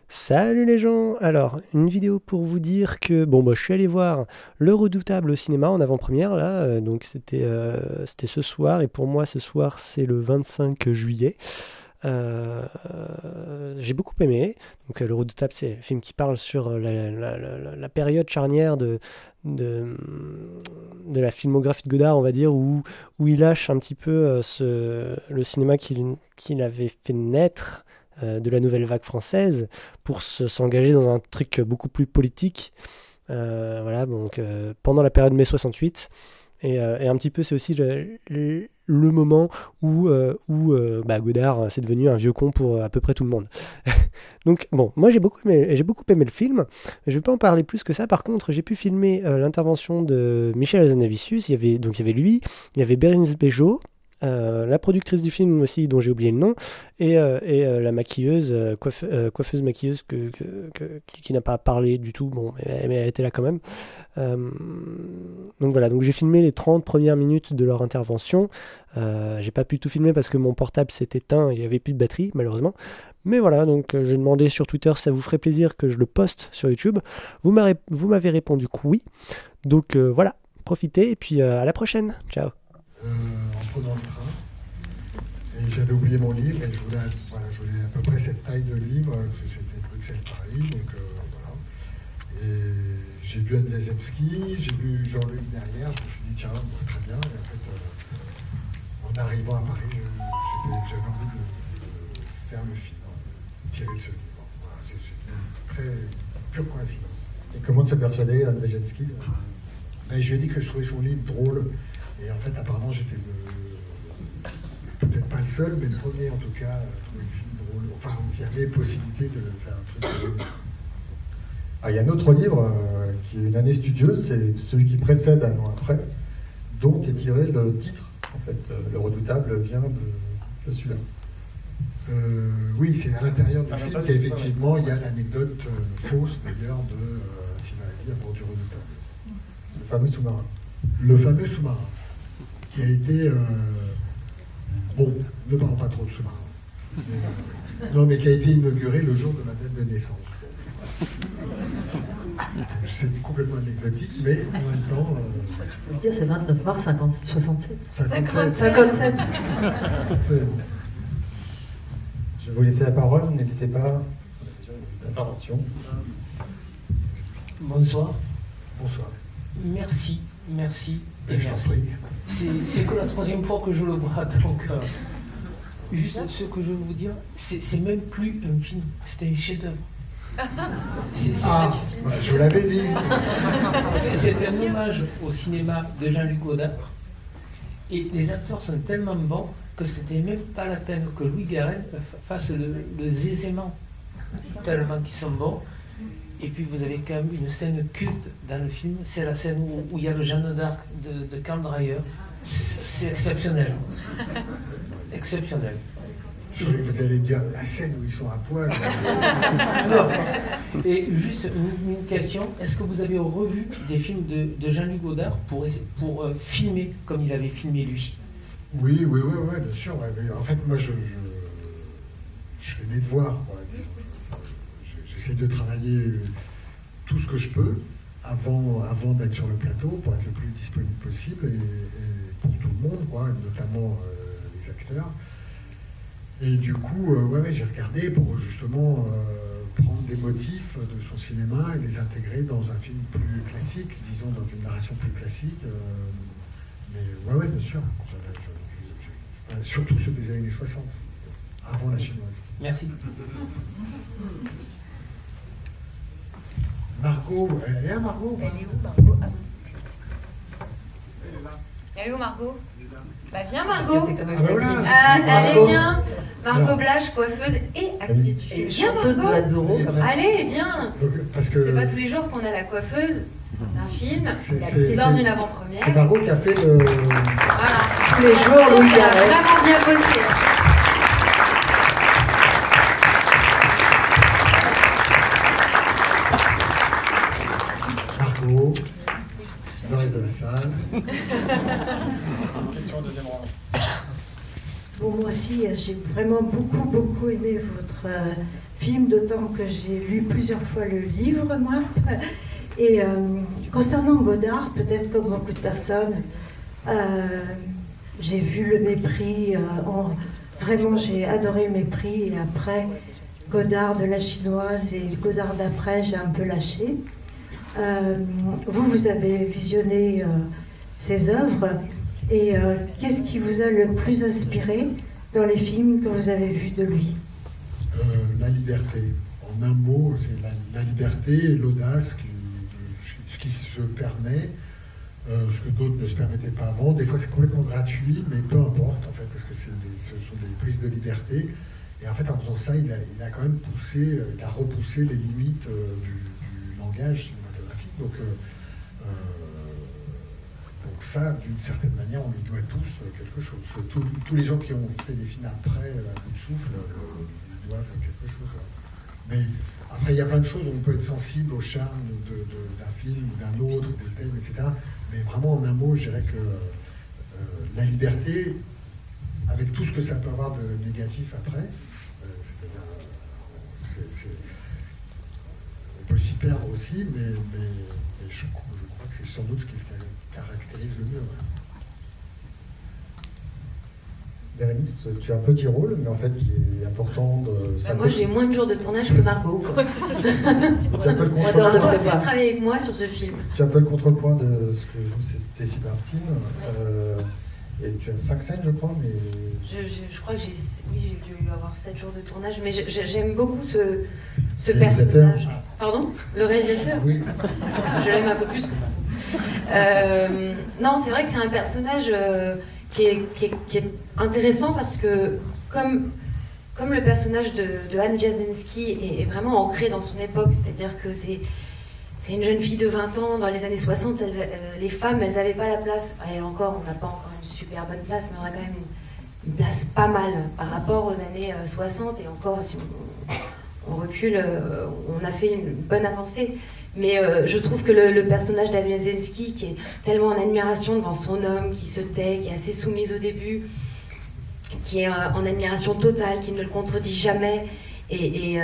Salut les gens! Alors, une vidéo pour vous dire que je suis allé voir Le Redoutable au cinéma en avant-première là, donc c'était ce soir et pour moi ce soir c'est le 25 juillet. J'ai beaucoup aimé. Donc, Le Redoutable, c'est un film qui parle sur la période charnière de, de la filmographie de Godard, on va dire, où il lâche un petit peu le cinéma qu'il avait fait naître de la nouvelle vague française pour s'engager dans un truc beaucoup plus politique. Voilà, donc pendant la période mai 68. Et un petit peu, c'est aussi le moment où Godard c'est devenu un vieux con pour à peu près tout le monde. Donc bon, moi j'ai beaucoup aimé le film. Je ne vais pas en parler plus que ça. Par contre, j'ai pu filmer l'intervention de Michel Hazanavicius. Il y avait lui, il y avait Bérénice Bejo, la productrice du film aussi, dont j'ai oublié le nom, et la maquilleuse, coiffeuse maquilleuse qui n'a pas parlé du tout, bon, mais elle était là quand même. Donc voilà, donc j'ai filmé les 30 premières minutes de leur intervention. J'ai pas pu tout filmer parce que mon portable s'est éteint et il n'y avait plus de batterie, malheureusement. Mais voilà, donc j'ai demandé sur Twitter si ça vous ferait plaisir que je le poste sur YouTube. Vous m'avez répondu que oui. Donc voilà, profitez et puis à la prochaine. Ciao. En prenant le train, et j'avais oublié mon livre et je voulais à peu près cette taille de livre, parce que c'était Bruxelles-Paris, donc voilà. Et j'ai vu Adlazewski, j'ai vu Jean-Luc derrière, je me suis dit tiens, très bien, et en fait, en arrivant à Paris, j'avais envie de faire le film, tirer de ce livre. Voilà, c'est une très pure coïncidence. Et comment tu as persuadé Adlazewski? Ben, je lui ai dit que je trouvais son livre drôle. Et en fait, apparemment, j'étais peut-être pas le seul, mais le premier en tout cas à trouver le film drôle. Enfin, il y avait possibilité de faire un truc drôle. Ah, il y a un autre livre qui est Une année studieuse, c'est celui qui précède Un an après, dont est tiré le titre. En fait, Le Redoutable vient de celui-là. Oui, c'est à l'intérieur du film qu'effectivement il y a l'anecdote fausse d'ailleurs de Simaladi à bord du Redoutable. Le fameux sous-marin. Le fameux sous-marin. Qui a été... bon, ne parlons pas trop de sous-marin. Non, mais qui a été inauguré le jour de ma date de naissance. C'est complètement anecdotique, mais en même temps... Tu peux dire, c'est 29 mars 67. 57. Je vais vous laisser la parole, n'hésitez pas. Intervention. Bonsoir. Bonsoir. Merci. Et je t'en prie. C'est que la troisième fois que je le vois, donc juste ce que je veux vous dire, c'est même plus un film, c'est un chef-d'œuvre. Je l'avais dit. C'est un hommage au cinéma de Jean-Luc Godard, et les acteurs sont tellement bons que c'était même pas la peine que Louis Garrel fasse le zézément, tellement qu'ils sont bons. Et puis vous avez quand même une scène culte dans le film, c'est la scène où il y a le Jeanne d'Arc de Karl Dreyer. C'est exceptionnel. Exceptionnel. Vous allez dire la scène où ils sont à poil. Non. Et juste une question, est-ce que vous avez revu des films de Jean-Luc Godard pour filmer comme il avait filmé lui? Oui, bien sûr. Ouais. En fait, moi, je fais mes devoirs. J'essaie de travailler tout ce que je peux avant d'être sur le plateau pour être le plus disponible possible et pour tout le monde, quoi, notamment les acteurs. Et du coup, j'ai regardé pour justement prendre des motifs de son cinéma et les intégrer dans un film plus classique, disons dans une narration plus classique. Mais bien sûr. Surtout ceux des années 60, avant la chinoise. Merci. Margot, elle est là, Margot? Elle est où, Margot? Elle est où, Margot? Bah viens, Margot. Allez, viens. Margot Blache, coiffeuse et actrice du film. Viens, Chanteuse de Azzurro, quand même. Allez, viens. C'est pas tous les jours qu'on a la coiffeuse d'un film dans une avant-première. C'est Margot qui a fait le... Voilà. Tous les jours, Louis Garrel. Vraiment bien bossé. Le reste de la salle. Question deuxième rang. Bon, moi aussi, j'ai vraiment beaucoup aimé votre film, d'autant que j'ai lu plusieurs fois le livre, moi. Et concernant Godard, peut-être comme beaucoup de personnes, j'ai vu le mépris, vraiment j'ai adoré le mépris, et après Godard de la chinoise et Godard d'après, j'ai un peu lâché. Vous avez visionné ses œuvres, et qu'est-ce qui vous a le plus inspiré dans les films que vous avez vus de lui? La liberté. En un mot, c'est la liberté et l'audace, ce qui se permet, ce que d'autres ne se permettaient pas avant. Des fois, c'est complètement gratuit, mais peu importe, en fait, parce que ce sont des prises de liberté. Et en fait, en faisant ça, il a quand même repoussé les limites du langage cinématographique. Donc ça, d'une certaine manière, on lui doit tous quelque chose. Tous les gens qui ont fait des films après à bout de souffle lui doivent quelque chose. Mais après, il y a plein de choses où on peut être sensible au charme d'un film ou d'un autre, des thèmes, etc. Mais vraiment, en un mot, je dirais que la liberté, avec tout ce que ça peut avoir de négatif après, on peut s'y perdre aussi, mais je crois que c'est sans doute ce qui caractérise le mieux. Bérénice, tu as un petit rôle, mais en fait qui est important de... moi j'ai moins de jours de tournage que Margot. Tu as un peu le contrepoint. Plus travailler avec moi sur ce film. Tu as un peu le contrepoint de ce que joue Stacy Martin. Et tu as 5 scènes, je crois, mais... Je crois que j'ai dû avoir 7 jours de tournage, mais j'aime beaucoup ce personnage. Pardon? Le réalisateur? Oui. Je l'aime un peu plus que moi. Non, c'est vrai que c'est un personnage qui est intéressant parce que, comme le personnage de Anne Jasinski est vraiment ancré dans son époque, c'est-à-dire que c'est une jeune fille de 20 ans, dans les années 60, les femmes, elles n'avaient pas la place. Et encore, on n'a pas encore une super bonne place, mais on a quand même une place pas mal par rapport aux années 60. Et encore, si on recule, on a fait une bonne avancée. Mais je trouve que le personnage d'Anne Jasinski, qui est tellement en admiration devant son homme, qui se tait, qui est assez soumise au début, qui est en admiration totale, qui ne le contredit jamais, et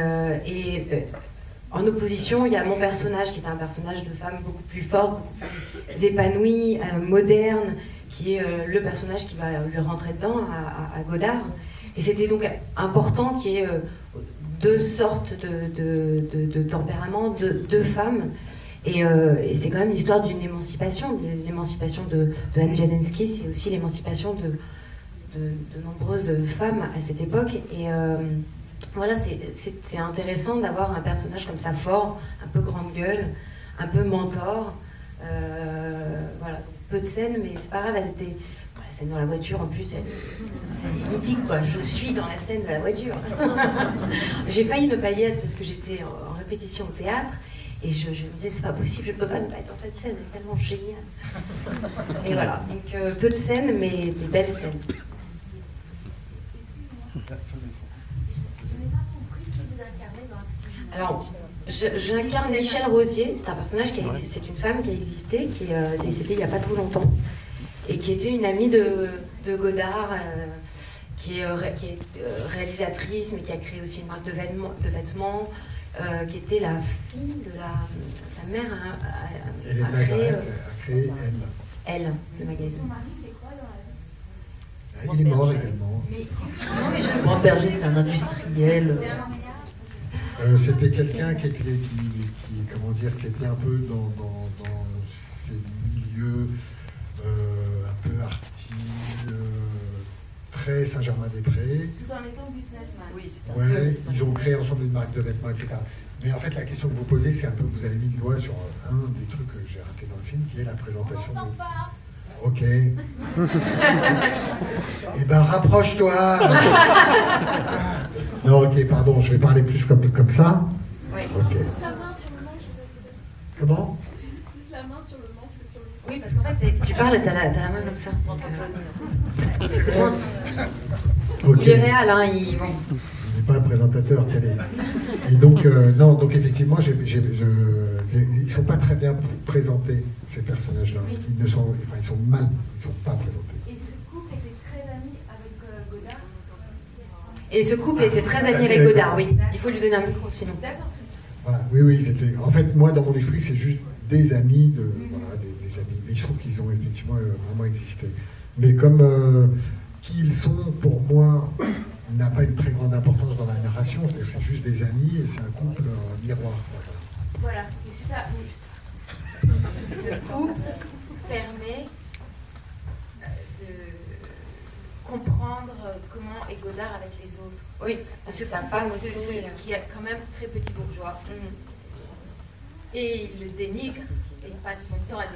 en opposition, il y a mon personnage qui est un personnage de femme beaucoup plus forte, beaucoup plus épanouie, moderne, qui est le personnage qui va lui rentrer dedans à Godard. Et c'était donc important qu'il y ait deux sortes de tempéraments, deux femmes. Et c'est quand même l'histoire d'une émancipation. L'émancipation de Anne Jasinski, c'est aussi l'émancipation de nombreuses femmes à cette époque. Et voilà, c'est intéressant d'avoir un personnage comme ça fort, un peu grande gueule, un peu mentor. Voilà, peu de scènes, mais c'est pas grave, elles étaient... La scène dans la voiture, en plus, elle est mythique, quoi. Je suis dans la scène de la voiture. J'ai failli ne pas y être parce que j'étais en répétition au théâtre, et je me disais, c'est pas possible, je peux pas ne pas être dans cette scène, elle est tellement géniale. Et voilà, donc peu de scènes, mais des belles scènes. Alors, j'incarne Michel Rosier, c'est un personnage c'est une femme qui a existé, qui est décédée il n'y a pas trop longtemps, et qui était une amie de Godard, qui est réalisatrice, mais qui a créé aussi une marque de vêtements, qui était la fille de sa mère a créé Elle, le magazine. Son mari fait quoi dans la vie? Il est mort également. Grand Berger, c'est un industriel. C'était quelqu'un qui était un peu dans ces milieux un peu arty, très Saint-Germain-des-Prés. Tout en étant businessman. Oui, ouais, ils ont créé ensemble une marque de vêtements, etc. Mais en fait, la question que vous posez, c'est un peu, vous avez mis le doigt sur un des trucs que j'ai raté dans le film, qui est la présentation de... Ok. Eh ben, rapproche-toi. Non, ok, pardon, je vais parler plus comme ça. Oui. Ok. Comment? La main sur le manche que sur le... Oui, parce qu'en fait, tu parles et t'as la main comme ça. Okay. Il est réel, hein, il... Bon. Il n'est pas un présentateur télé. Et donc, non, donc effectivement, ils ne sont pas très bien présentés, ces personnages-là. Oui. Ils sont pas présentés. Et ce couple était très ami avec Godard? Et ce couple était très ami avec Godard, oui. Il faut lui donner un micro sinon. Voilà, oui, c'était. En fait, moi, dans mon esprit, c'est juste des amis, voilà, des amis. Mais il se trouve qu'ils ont effectivement vraiment existé. Mais comme qui ils sont, pour moi, n'a pas une très grande importance dans la narration. C'est-à-dire que c'est juste des amis et c'est un couple miroir. Voilà, et c'est ça. Ce couple permet de comprendre comment est Godard avec les autres. Oui, parce que sa femme aussi. Qui est quand même très petit bourgeois. Et il le dénigre, et il passe son temps à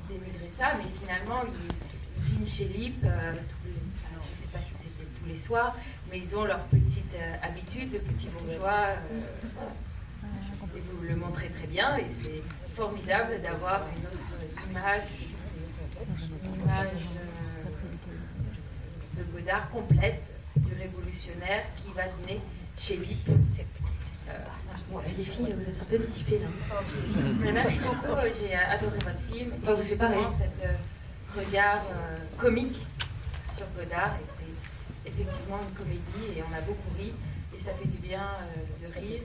dénigrer ça, mais finalement, il dîne chez Lippe, alors je ne sais pas si c'était tous les soirs, mais ils ont leur petite habitude de petits bourgeois, et vous le montrez très bien, et c'est formidable d'avoir une autre image de Godard complète, du révolutionnaire qui va dîner chez Lippe. Les filles, vous êtes un peu dissipées là. Mais merci beaucoup, j'ai adoré votre film. Et vous c'est pareil. Cet regard comique sur Godard, et c'est effectivement une comédie, et on a beaucoup ri, et ça fait du bien de rire.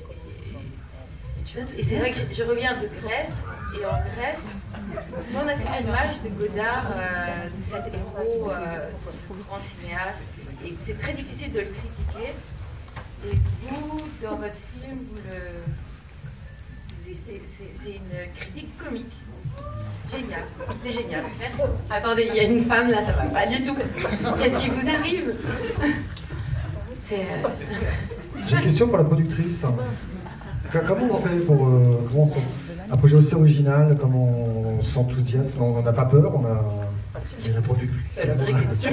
Et c'est vrai que je reviens de Grèce, et en Grèce, tout le monde a cette image de Godard, de cet héros, de ce grand cinéaste, et c'est très difficile de le critiquer. Et vous, dans votre film, c'est une critique comique. Génial, c'est génial, merci. Attendez, il y a une femme là, ça va pas du tout. Qu'est-ce qui vous arrive? J'ai une question pour la productrice. Comment on fait pour un projet aussi original, comment on s'enthousiasme, on n'a pas peur, on a... Et la productrice. C'est la vraie question.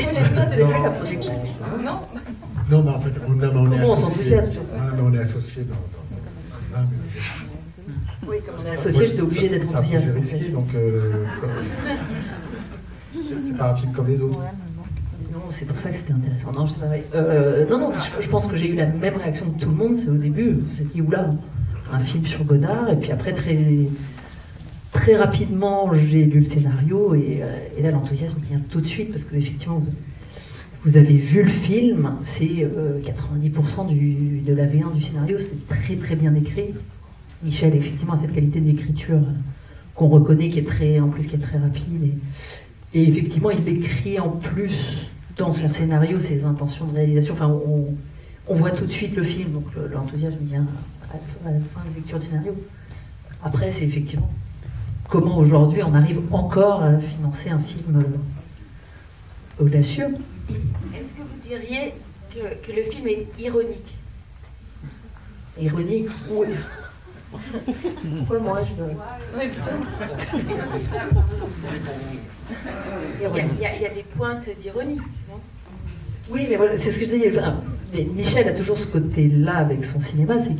Non. Non, mais en fait, on est associés. Ah, mais on est associés dans oui, comme on est associés, j'étais obligée d'être enthousiaste. C'est un projet risqué, donc c'est pas un film comme les autres. Non, c'est pour ça que c'était intéressant. Non, je pense que j'ai eu la même réaction que tout le monde. C'est au début, vous êtes dit, oula, un film sur Godard, et puis après, très rapidement, j'ai lu le scénario, et là, l'enthousiasme vient tout de suite, parce que effectivement, vous avez vu le film, c'est 90% de la V1 du scénario, c'est très très bien écrit. Michel, effectivement, a cette qualité d'écriture qu'on reconnaît, qui est très rapide, et effectivement, il écrit en plus dans son scénario ses intentions de réalisation. Enfin, on voit tout de suite le film, donc l'enthousiasme vient à la fin de lecture du scénario. Après, c'est effectivement comment aujourd'hui on arrive encore à financer un film audacieux. Est-ce que vous diriez que le film est ironique? Ironique? Oui. Pourquoi moi je dois... Oui, il y a des pointes d'ironie, non? Oui, mais voilà, c'est ce que je disais. Enfin, mais Michel a toujours ce côté-là avec son cinéma, c'est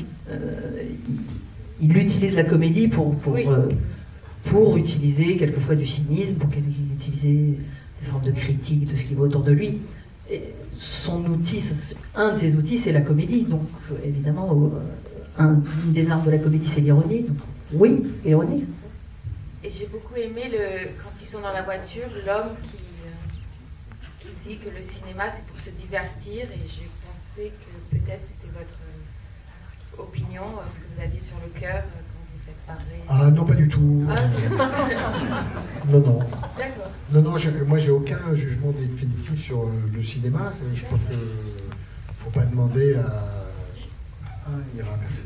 qu'il utilise la comédie pour utiliser quelquefois du cynisme, pour utiliser des formes de critique de ce qui va autour de lui. Et son outil, un de ses outils, c'est la comédie. Donc, évidemment, une des armes de la comédie, c'est l'ironie. Donc, oui, l'ironie. Et j'ai beaucoup aimé, quand ils sont dans la voiture, l'homme qui dit que le cinéma, c'est pour se divertir. Et j'ai pensé que peut-être c'était votre opinion, ce que vous aviez sur le cœur quand vous faites parler. Ah non, pas du tout. Ah, non. D'accord. Non, moi j'ai aucun jugement définitif sur le cinéma. Je pense qu'il ne faut pas demander à... Ah, Ira, merci.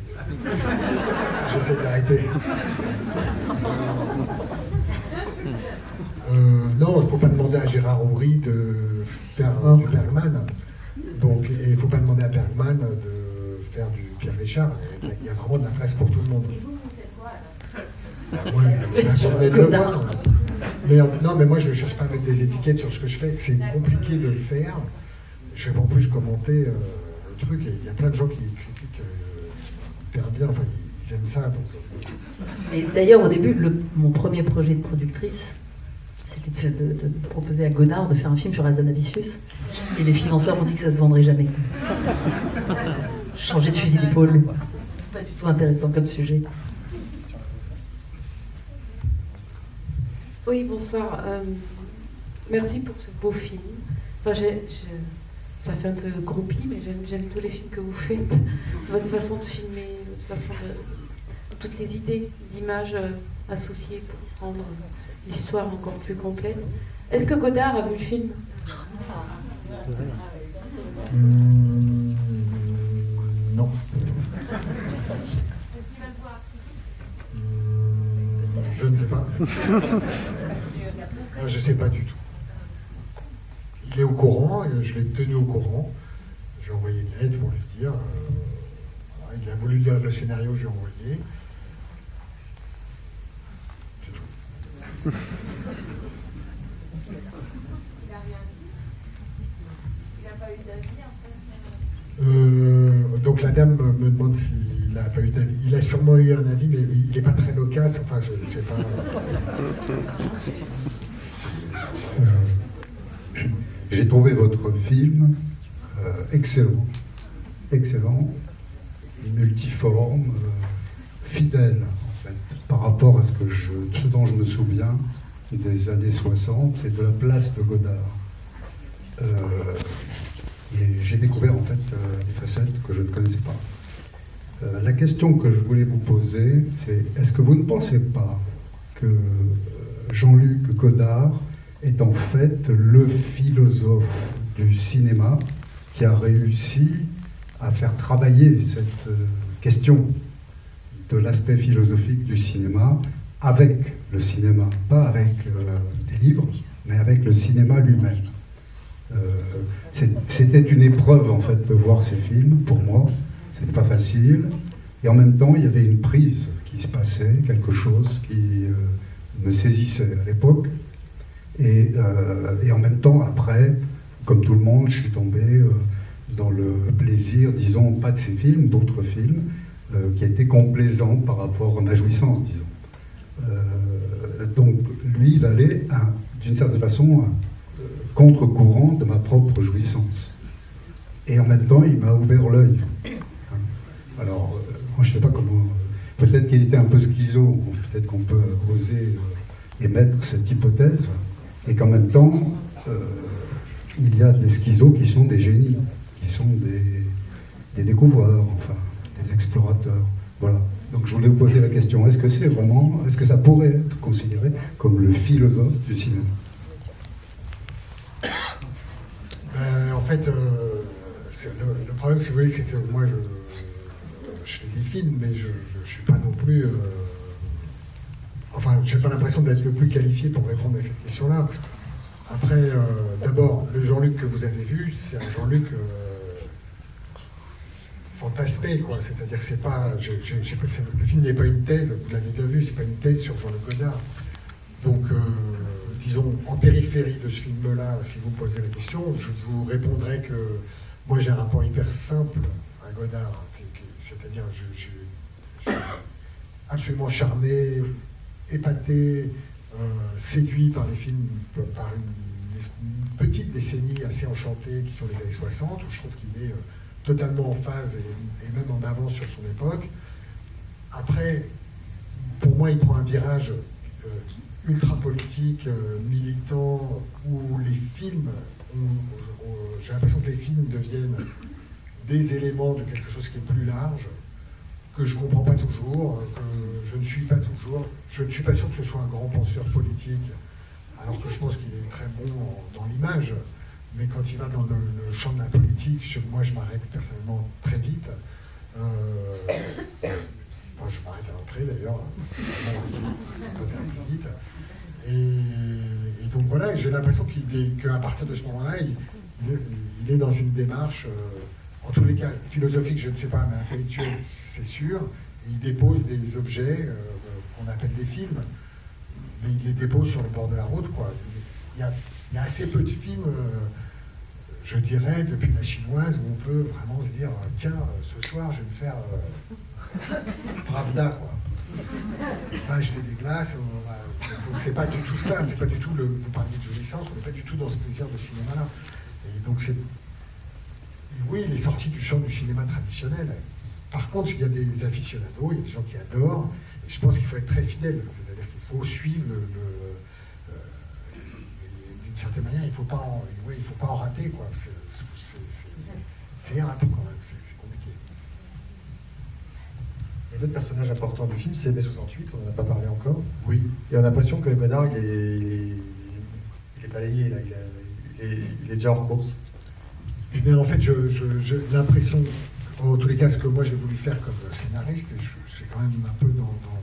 J'essaie d'arrêter. Non, il ne faut pas demander à Gérard Aubry de faire du Bergman. Donc, et il ne faut pas demander à Bergman de faire du Pierre Richard. Il y a vraiment de la place pour tout le monde. Et vous faites quoi alors? Non, mais moi je ne cherche pas à mettre des étiquettes sur ce que je fais. C'est compliqué de le faire. Je vais en plus commenter le truc. Et il y a plein de gens qui critiquent hyper bien. Enfin, ils aiment ça. Donc... Et d'ailleurs, au début, mon premier projet de productrice, c'était de proposer à Godard de faire un film sur Hazanavicius. Et les financeurs m'ont dit que ça se vendrait jamais. Changer de fusil d'épaule. Pas du tout intéressant comme sujet. Oui, bonsoir. Merci pour ce beau film. Enfin, ça fait un peu groupie, mais j'aime tous les films que vous faites. Votre façon de filmer, votre façon de... toutes les idées d'images associées pour rendre l'histoire encore plus complète. Est-ce que Godard a vu le film? Non. Je ne sais pas. Je ne sais pas du tout. Il est au courant, je l'ai tenu au courant. J'ai envoyé une lettre pour lui dire. Voilà, il a voulu lire le scénario, je lui ai envoyé. C'est tout. Il n'a rien dit. Il n'a pas eu d'avis en fait. Donc la dame me demande s'il n'a pas eu d'avis. Il a sûrement eu un avis, mais il n'est pas très loquace. Enfin, je ne sais pas. J'ai trouvé votre film excellent, excellent, multiforme, fidèle en fait, par rapport à ce dont je me souviens des années 60 et de la place de Godard. Et j'ai découvert en fait des facettes que je ne connaissais pas. La question que je voulais vous poser, c'est est-ce que vous ne pensez pas que Jean-Luc Godard est en fait le philosophe du cinéma qui a réussi à faire travailler cette question de l'aspect philosophique du cinéma avec le cinéma, pas avec des livres, mais avec le cinéma lui-même. C'était une épreuve en fait de voir ces films, pour moi, c'était pas facile, et en même temps il y avait une prise qui se passait, quelque chose qui me saisissait à l'époque. Et en même temps, après, comme tout le monde, je suis tombé dans le plaisir, disons, pas de ces films, d'autres films, qui étaient complaisants par rapport à ma jouissance, disons. Donc, lui, il allait, d'une certaine façon, contre-courant de ma propre jouissance. Et en même temps, il m'a ouvert l'œil. Alors, moi, je ne sais pas comment... Peut-être qu'il était un peu schizo, peut-être qu'on peut oser émettre cette hypothèse. Et qu'en même temps, il y a des schizos qui sont des génies, qui sont des découvreurs, enfin, des explorateurs. Voilà. Donc je voulais vous poser la question, est-ce que ça pourrait être considéré comme le philosophe du cinéma? En fait, le problème, si vous voulez, c'est que moi, je fais des films, mais je ne suis pas non plus... Enfin, j'ai pas l'impression d'être le plus qualifié pour répondre à cette question-là. Après, d'abord, le Jean-Luc que vous avez vu, c'est un Jean-Luc fantasmé, quoi. C'est-à-dire que c'est pas... le film n'est pas une thèse, vous l'avez bien vu, c'est pas une thèse sur Jean-Luc Godard. Donc, disons, en périphérie de ce film-là, si vous me posez la question, je vous répondrai que moi, j'ai un rapport hyper simple à Godard. C'est-à-dire, je suis absolument charmé, épaté, séduit par les films, par une petite décennie assez enchantée qui sont les années 60, où je trouve qu'il est totalement en phase et même en avance sur son époque. Après, pour moi, il prend un virage ultra politique, militant, où les films, j'ai l'impression que les films deviennent des éléments de quelque chose qui est plus large, que je ne comprends pas toujours, que je ne suis pas toujours. Je ne suis pas sûr que ce soit un grand penseur politique, alors que je pense qu'il est très bon dans l'image. Mais quand il va dans le champ de la politique, moi je m'arrête personnellement très vite. Enfin, je m'arrête à l'entrée d'ailleurs, très vite. Et donc voilà, j'ai l'impression qu'à partir de ce moment-là, il est dans une démarche... en tous les cas, philosophique, je ne sais pas, mais intellectuel, c'est sûr. Et il dépose des objets qu'on appelle des films, mais il les dépose sur le bord de la route, quoi. Il y a assez peu de films, je dirais, depuis la chinoise, où on peut vraiment se dire, tiens, ce soir, je vais me faire Pravda, quoi. On va acheter des glaces, c'est pas du tout ça, c'est pas du tout vous parliez de jouissance, on n'est pas du tout dans ce plaisir de cinéma-là. Et donc c'est... Oui, il est sorti du champ du cinéma traditionnel. Par contre, il y a des aficionados, il y a des gens qui adorent, et je pense qu'il faut être très fidèle. C'est-à-dire qu'il faut suivre d'une certaine manière, il ne faut pas en rater, quoi. c'est âpre quand même, c'est compliqué. Et l'autre personnage important du film, c'est mai-68, on n'en a pas parlé encore. Oui. Et on a l'impression que Godard, il est balayé, là, il est déjà hors course. Eh bien, en fait, j'ai l'impression, en tous les cas, ce que moi j'ai voulu faire comme scénariste, c'est quand même un peu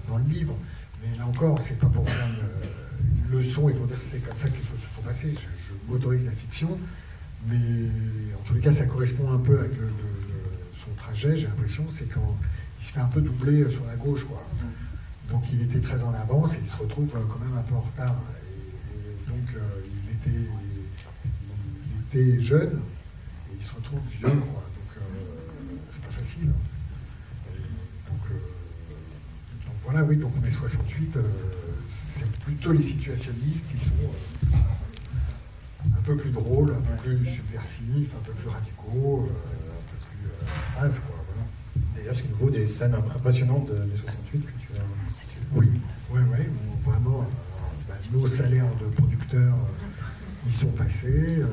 dans le livre, mais là encore, c'est pas pour faire une leçon et pour dire que c'est comme ça que les choses se sont passées. Je m'autorise la fiction, mais en tous les cas, ça correspond un peu avec son trajet, j'ai l'impression, c'est quand il se fait un peu doubler sur la gauche, quoi. Donc il était très en avance et il se retrouve quand même un peu en retard. Et donc il était jeune et il se retrouve vieux, quoi. Donc c'est pas facile. Donc voilà, oui, donc mai 68, c'est plutôt les situationnistes qui sont un peu plus drôles, un peu plus subversifs, un peu plus radicaux, un peu plus phases, quoi. Voilà. D'ailleurs, c'est nouveau des scènes impressionnantes des 68 que tu as. Oui, où vraiment, nos salaires de producteurs, ils sont passés,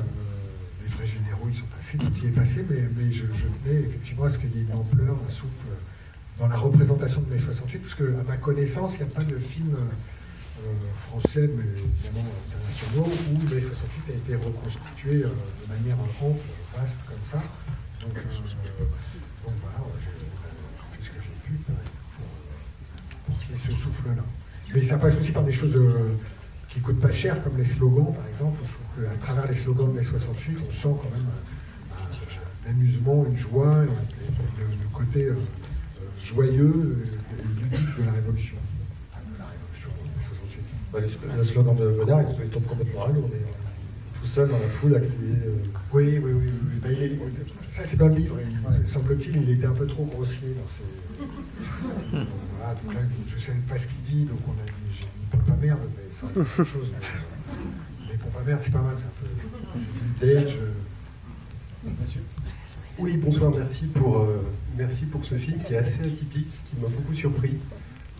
les frais généraux, ils sont passés, tout y est passé, mais je tenais effectivement à ce qu'il y ait une ampleur, un souffle dans la représentation de mai 68, parce qu'à ma connaissance, il n'y a pas de film français, mais évidemment internationaux, où mai 68 a été reconstitué de manière ample, vaste, comme ça. Donc voilà, j'ai fait ce que j'ai pu pour qu'il y ait ce souffle-là. Mais ça passe aussi par des choses qui ne coûtent pas cher, comme les slogans, par exemple. Je trouve qu'à travers les slogans de mai 68, on sent quand même un amusement, une joie, le côté joyeux et ludique de la Révolution. Le slogan de Godard, il tombe complètement à l'eau, tout seul dans la foule à crier. Oui. Ben, ça, c'est dans le livre. Semble-t-il, il était un peu trop grossier dans ses. Voilà, donc là, je ne savais pas ce qu'il dit, donc on a dit j'ai mis pompe à merde, mais ça aurait été quelque chose. Mais pompe à merde, c'est pas mal, c'est un peu vintage. Monsieur. Oui, bonsoir, merci pour ce film qui est assez atypique, qui m'a beaucoup surpris.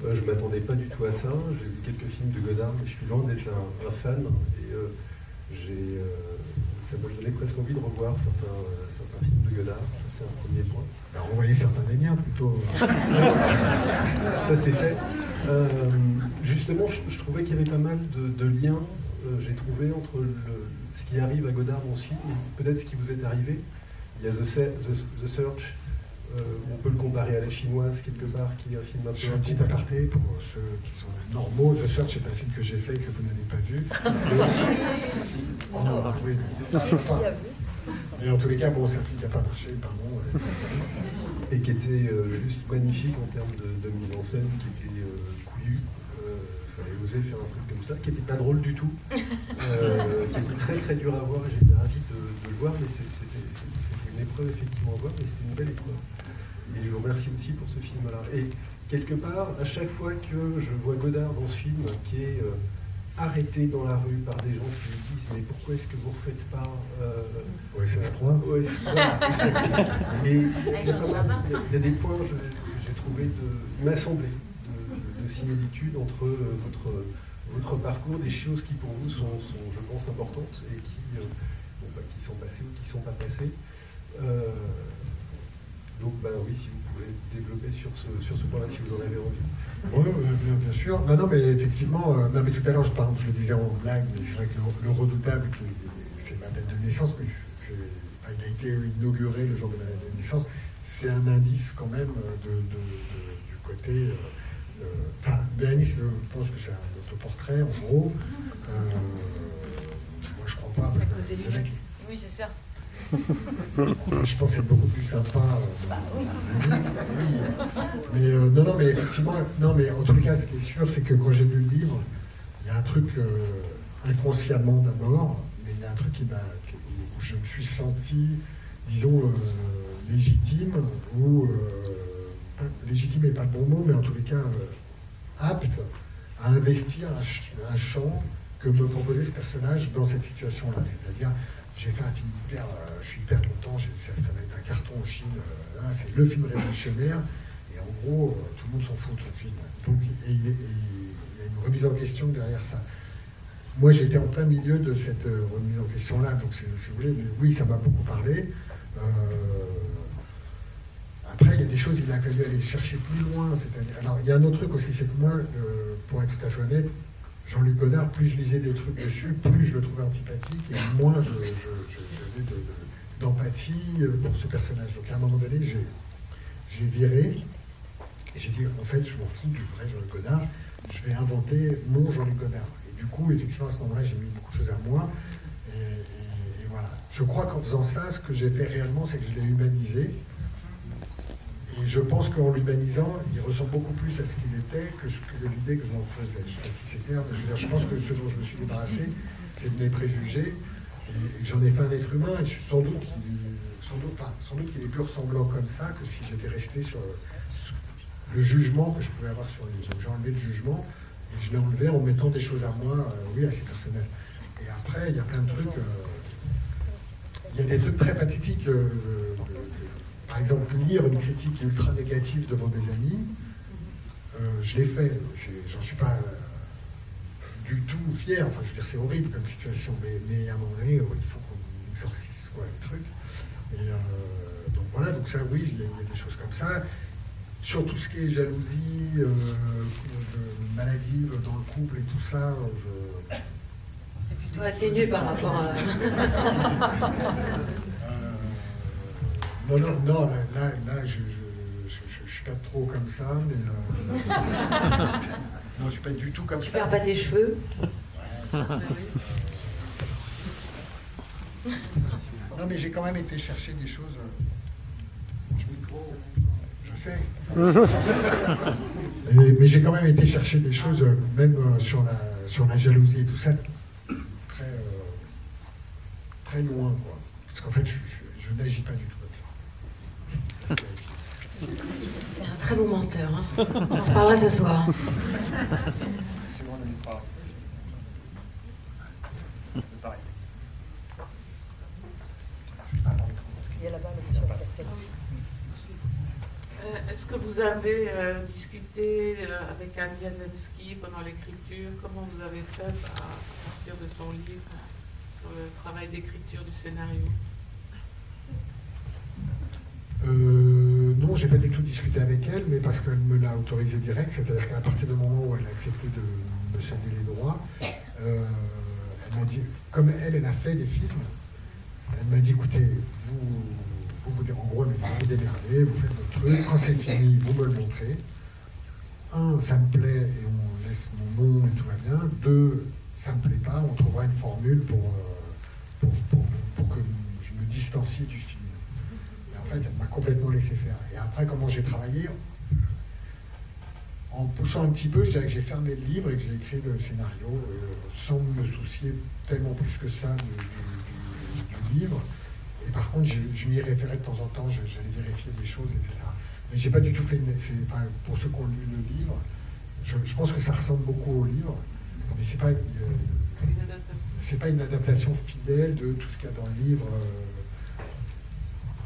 Je ne m'attendais pas du tout à ça. J'ai vu quelques films de Godard, mais je suis loin d'être un fan. Et ça m'a donné presque envie de revoir certains films de Godard. C'est un premier point. Alors, on voyait certains des miens plutôt. Ça c'est fait. Justement, je trouvais qu'il y avait pas mal de liens, j'ai trouvé, entre ce qui arrive à Godard dans ce film et peut-être ce qui vous est arrivé. Il y a The Search, on peut le comparer à La Chinoise, quelque part, qui est un film un peu... Je fais un petit aparté pour ceux qui sont normaux. The Search est un film que j'ai fait et que vous n'avez pas vu. Oui. Et en tous les cas, bon, c'est un film qui n'a pas marché, pardon. Et qui était juste magnifique en termes de mise en scène, qui était couillu. Il fallait oser faire un truc comme ça, qui n'était pas drôle du tout, qui était très très dur à voir, et j'étais ravi de le voir, mais c'était une épreuve effectivement à voir, mais c'était une belle épreuve. Et je vous remercie aussi pour ce film-là. Et quelque part, à chaque fois que je vois Godard dans ce film, qui est arrêté dans la rue par des gens qui lui disent « Mais pourquoi est-ce que vous ne refaites pas OSS 3 ?» Voilà, et il y a des points, j'ai trouvé, il m'a semblé, de similitude entre votre parcours, des choses qui pour vous sont je pense, importantes et qui sont passées ou qui ne sont pas passées. Donc, oui, si vous pouvez développer sur ce point-là, si vous en avez envie. Oui, bien sûr. Non, mais effectivement, mais tout à l'heure, je le disais en blague, mais c'est vrai que le Redoutable, c'est ma date de naissance, mais il a été inauguré le jour de ma date de naissance. C'est un indice quand même du côté... Bérénice, je pense que c'est un autoportrait, en gros. Moi, je crois pas. Oui, c'est ça. Je pense être beaucoup plus sympa. Mais non, mais effectivement, mais en tous les cas, ce qui est sûr, c'est que quand j'ai lu le livre, il y a un truc inconsciemment d'abord, mais il y a un truc où je me suis senti, disons, légitime, ou légitime n'est pas le bon mot, mais en tous les cas apte à investir un champ que me proposait ce personnage dans cette situation-là. C'est-à-dire, j'ai fait un film hyper, je suis hyper content, ça va être un carton en Chine, c'est le film révolutionnaire, et en gros, tout le monde s'en fout de ce film. Donc, il y a une remise en question derrière ça. moi, j'étais en plein milieu de cette remise en question-là, donc si vous voulez, mais oui, ça m'a beaucoup parlé. Après, il y a des choses, il a fallu aller chercher plus loin. Alors, il y a un autre truc aussi, c'est que moi, pour être tout à fait honnête, Jean-Luc Godard, plus je lisais des trucs dessus, plus je le trouvais antipathique, et moins j'avais d'empathie pour ce personnage. Donc, à un moment donné, j'ai viré, et j'ai dit, en fait, je m'en fous du vrai Jean-Luc Godard, je vais inventer mon Jean-Luc Godard. Et du coup, effectivement, à ce moment-là, j'ai mis beaucoup de choses à moi, et voilà. Je crois qu'en faisant ça, ce que j'ai fait réellement, c'est que je l'ai humanisé. Et je pense qu'en l'humanisant, il ressemble beaucoup plus à ce qu'il était que l'idée que je m'en faisais. Je ne sais pas si c'est clair, mais je pense que ce dont je me suis débarrassé, c'est de mes préjugés, et que j'en ai fait un être humain, et sans doute qu'il est plus ressemblant comme ça que si j'étais resté sur le jugement que je pouvais avoir sur lui. Donc j'ai enlevé le jugement, et je l'ai enlevé en mettant des choses à moi, oui, assez personnelles. Et après, il y a plein de trucs, il y a des trucs très pathétiques. Par exemple, lire une critique ultra négative devant des amis, je l'ai fait. J'en suis pas du tout fier. Enfin, je veux dire, c'est horrible comme situation, mais à un moment donné, il faut qu'on exorcise quoi, les trucs. Et donc voilà, donc ça, oui, il y a des choses comme ça. Sur tout ce qui est jalousie, maladie dans le couple et tout ça, c'est plutôt atténué par rapport à... Non, là, je suis pas trop comme ça, mais... non, je suis pas du tout comme ça. Tu perds pas tes cheveux? Ouais. Non, mais j'ai quand même été chercher des choses... Je sais. Mais j'ai quand même été chercher des choses, même sur la jalousie et tout ça, très loin, quoi. Parce qu'en fait, je n'agis pas du tout. T'es un très bon menteur, hein. On en reparlera ce soir. Est-ce que vous avez discuté avec Anne Wiazemski pendant l'écriture? Comment vous avez fait à partir de son livre sur le travail d'écriture du scénario? Non, j'ai pas du tout discuté avec elle, mais parce qu'elle me l'a autorisé direct, c'est-à-dire qu'à partir du moment où elle a accepté de me céder les droits, elle m'a dit, comme elle a fait des films, elle m'a dit, écoutez, en gros, vous vous démerdez, vous faites votre truc, quand c'est fini, vous me le montrez. Un, ça me plaît et on laisse mon nom et tout va bien. Deux, ça me plaît pas, on trouvera une formule pour que je me distancie du film. En fait, elle m'a complètement laissé faire. Et après, comment j'ai travaillé, en poussant un petit peu, je dirais que j'ai fermé le livre et que j'ai écrit le scénario sans me soucier tellement plus que ça du livre. Et par contre, je m'y référais de temps en temps, j'allais vérifier des choses, etc. Mais j'ai pas du tout fait pour ceux qui ont lu le livre, je pense que ça ressemble beaucoup au livre, mais c'est pas une adaptation fidèle de tout ce qu'il y a dans le livre.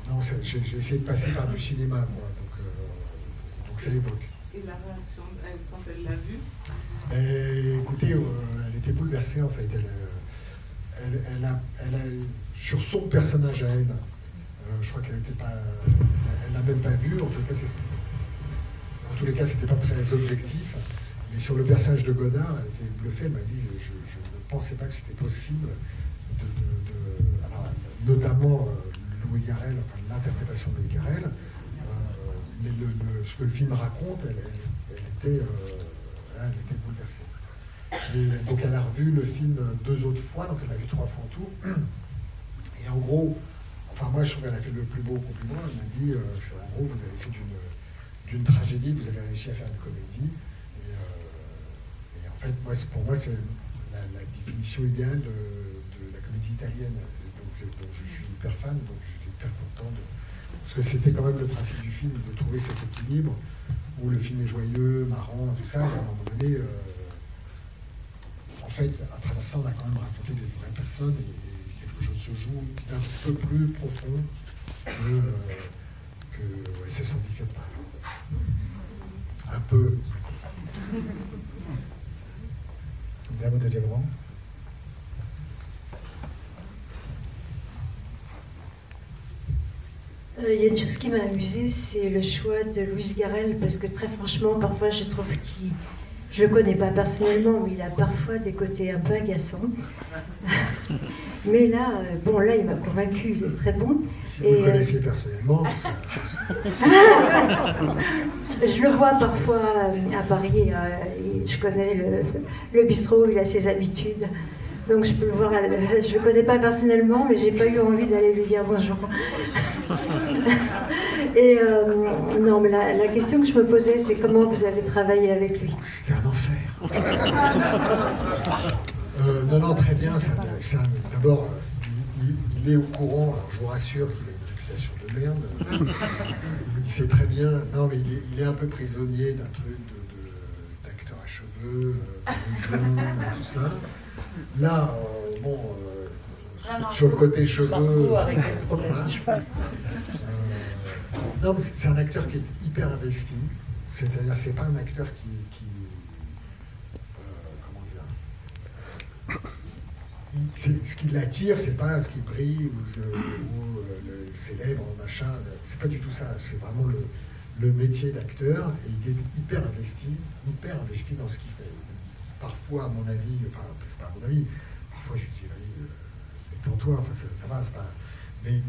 Non, j'ai essayé de passer par du cinéma, moi, donc ça évoque. Et la réaction, quand elle l'a vue? Écoutez, elle était bouleversée, en fait. Elle a sur son personnage à elle, je crois qu'elle l'a même pas vu, en tous les cas, c'était pas très objectif, mais sur le personnage de Godard, elle était bluffée, elle m'a dit, je ne pensais pas que c'était possible alors, notamment Louis Garrel, enfin l'interprétation de Louis Garrel, mais ce que le film raconte, elle était bouleversée. Et donc elle a revu le film 2 autres fois, donc elle l'a vu 3 fois en tout. Et en gros, enfin moi je trouve qu'elle a fait le plus beau compliment, elle m'a dit, en gros vous avez fait d'une tragédie, vous avez réussi à faire une comédie. Et en fait, pour moi c'est la définition idéale de la comédie italienne. Donc je suis hyper fan, donc j'étais hyper content parce que c'était quand même le principe du film, de trouver cet équilibre où le film est joyeux, marrant, tout ça, et à un moment donné, en fait, à travers ça, on a quand même raconté des vraies personnes et quelque chose se joue d'un peu plus profond que c'est 117 par exemple. Un peu. Vers au deuxième rang. Il y a une chose qui m'a amusée, c'est le choix de Louis Garrel, parce que très franchement, parfois je trouve qu'il... Je le connais pas personnellement, mais il a parfois des côtés un peu agaçants. Mais là, bon, là, il m'a convaincu, il est très bon. Si vous le connaissiez personnellement... Je le vois parfois à Paris, et je connais le bistrot, il a ses habitudes. Donc je peux le voir, je le connais pas personnellement, mais j'ai pas eu envie d'aller lui dire bonjour. Et non, mais la question que je me posais, c'est comment vous avez travaillé avec lui? C'était un enfer. Non, très bien. D'abord, il est au courant, alors je vous rassure qu'il a une réputation de merde. Il sait très bien, non mais il est un peu prisonnier d'un truc d'acteur à cheveux, parisien, tout ça. Là, sur le côté cheveux... non, mais c'est un acteur qui est hyper investi. C'est-à-dire, c'est pas un acteur qui comment dire... ce qui l'attire, c'est pas ce qui brille ou le célèbre, machin. C'est pas du tout ça. C'est vraiment le métier d'acteur. Et il est hyper investi dans ce qu'il fait. Parfois, à mon avis, enfin, c'est pas à mon avis, parfois je lui dis, détends-toi, enfin, ça va, c'est pas... Mais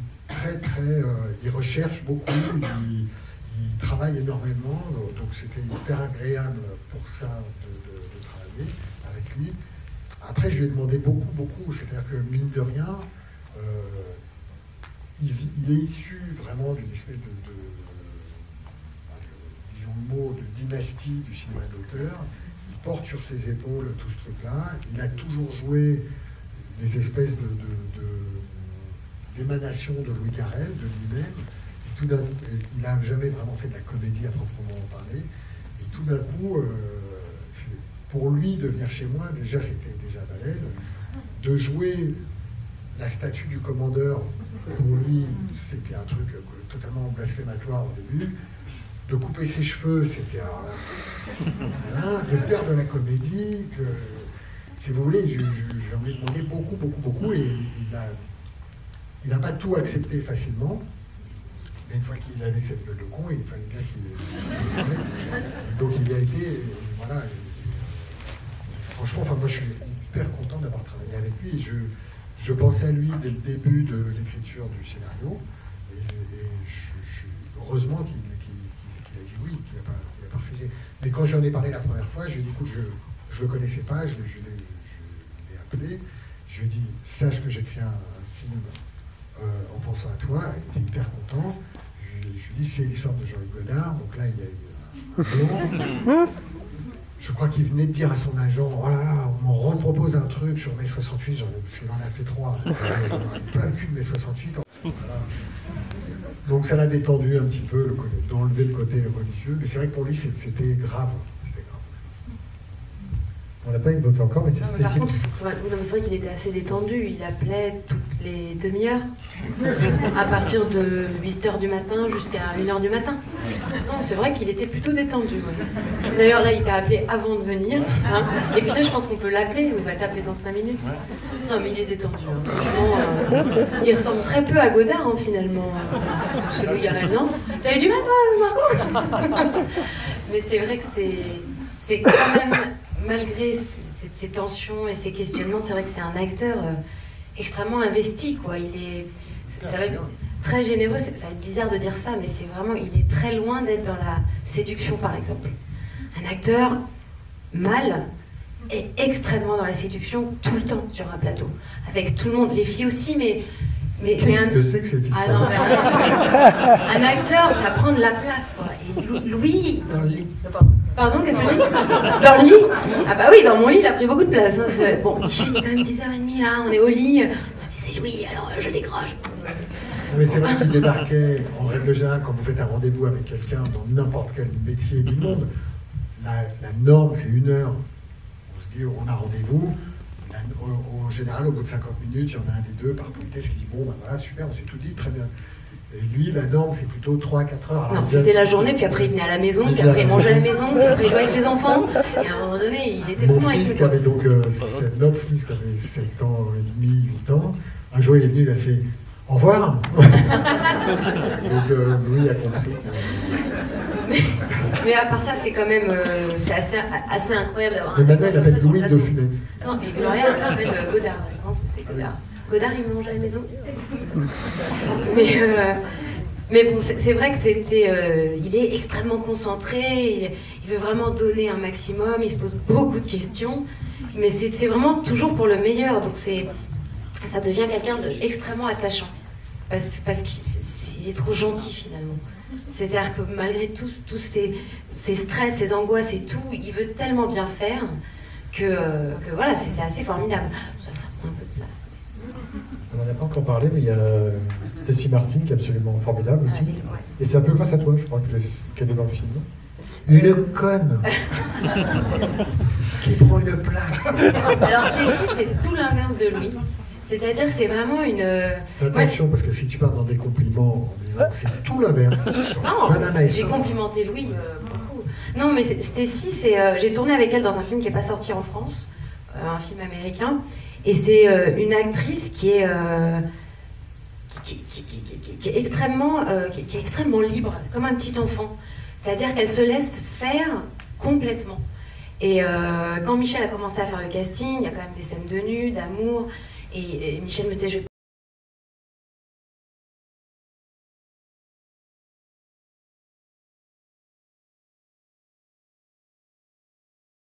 il recherche beaucoup, il travaille énormément, donc c'était hyper agréable pour ça de travailler avec lui. Après, je lui ai demandé beaucoup, c'est-à-dire que, mine de rien, il est issu vraiment d'une espèce disons le mot, de dynastie du cinéma d'auteur. Il porte sur ses épaules tout ce truc-là. Il a toujours joué des espèces d'émanations de Louis Garrel, de lui-même. Il n'a jamais vraiment fait de la comédie à proprement parler. Et tout d'un coup, pour lui, de venir chez moi, déjà c'était déjà balèze. De jouer la statue du commandeur, pour lui, c'était un truc totalement blasphématoire au début. De couper ses cheveux, c'était de faire de la comédie, si vous voulez, j'en ai demandé beaucoup, et il n'a pas tout accepté facilement, mais une fois qu'il avait cette gueule de con, il fallait bien qu'il... Donc il y a été, voilà, franchement, enfin, moi je suis hyper content d'avoir travaillé avec lui, je pensais à lui dès le début de l'écriture du scénario, et heureusement qu'il a dit oui, qu'il n'a pas refusé. Mais quand j'en ai parlé la première fois, je lui ai dit, écoute, je ne le connaissais pas, je l'ai appelé, je lui ai dit, sache que j'écris un film en pensant à toi, il était hyper content. Je lui ai dit, c'est l'histoire de Jean-Luc Godard, donc là il y a eu un blanc. Je crois qu'il venait de dire à son agent, oh là là, on me repropose un truc sur mai 68, parce qu'il en a fait 3, plein le cul de mai 68. Voilà. Donc ça l'a détendu un petit peu, d'enlever le côté religieux, mais c'est vrai que pour lui c'était grave. On l'a pas évoqué encore, mais c'est Par contre, c'est vrai qu'il était assez détendu, il appelait toutes les demi-heures, à partir de 8h du matin jusqu'à 1h du matin. Non, c'est vrai qu'il était plutôt détendu. Ouais. D'ailleurs, là, il t'a appelé avant de venir, hein. Et puis là, je pense qu'on peut l'appeler, il va t'appeler dans 5 minutes. Non, mais il est détendu. Hein. Franchement, il ressemble très peu à Godard, hein, finalement, chez Louis Garrel, non? T'as eu du mal, toi, Marco? Mais c'est vrai que c'est quand même... Malgré ces tensions et ces questionnements, c'est vrai que c'est un acteur extrêmement investi, quoi. Ça va être très généreux, ça va être bizarre de dire ça, mais c'est vraiment, il est très loin d'être dans la séduction, par exemple. Un acteur mâle est extrêmement dans la séduction tout le temps sur un plateau, avec tout le monde, les filles aussi, mais qu'est-ce que c'est que cette histoire? Ah non, un acteur, ça prend de la place, quoi. Et Louis... Pardon, qu'est-ce que tu dis? Dans le lit? Ah bah oui, dans mon lit, il a pris beaucoup de place. Hein. Bon, il est quand même 10h30 là, on est au lit. Mais c'est Louis, alors je décroche. Non, mais c'est vrai qu'il débarquait, en règle générale, quand vous faites un rendez-vous avec quelqu'un dans n'importe quel métier du monde, la norme, c'est 1 heure. On se dit, on a rendez-vous. En général, au bout de 50 minutes, il y en a un des deux, par politesse, qui dit, bon, ben voilà, super, on s'est tout dit, très bien. Et lui, la norme, c'est plutôt 3 à 4 heures. Non, c'était la journée, puis après il venait à la maison, puis après il mangeait à la maison, puis après il jouait avec les enfants. Et à un moment donné, il était vraiment avec notre fils qui avait 7 ans et demi, 8 ans, un jour il est venu, il a fait, Au revoir. Donc Louis a compris. Mais à part ça, c'est quand même c'est assez incroyable d'avoir. Mais maintenant, il appelle Louis de Funès. Non, et Gloria, elle appelle Godard. Je pense que c'est Godard. Godard, il mange à la maison. Mais bon, c'est vrai que c'était. Il est extrêmement concentré. Il veut vraiment donner un maximum. Il se pose beaucoup de questions. Mais c'est vraiment toujours pour le meilleur. Donc ça devient quelqu'un d'extrêmement attachant. Parce qu'il est trop gentil finalement. C'est-à-dire que malgré tous ses stress, ses angoisses et tout, il veut tellement bien faire que voilà, c'est assez formidable. Ça prend un peu de place. On n'en a pas encore parlé, mais il y a Stacy Martin qui est absolument formidable aussi. Ouais. Et c'est un peu grâce à toi, je crois, qu'elle est dans le film. Une conne qui prend une place. Alors Stacy, c'est tout l'inverse de Louis. C'est-à-dire que c'est vraiment une... Fais attention, parce que si tu pars dans des compliments en disant que c'est tout l'inverse. Non, j'ai complimenté Louis beaucoup. Non, mais Stacy, j'ai tourné avec elle dans un film qui n'est pas sorti en France, un film américain, et c'est une actrice qui est extrêmement libre, comme un petit enfant. C'est-à-dire qu'elle se laisse faire complètement. Et quand Michel a commencé à faire le casting, il y a quand même des scènes de nu, d'amour, et Michel me disait,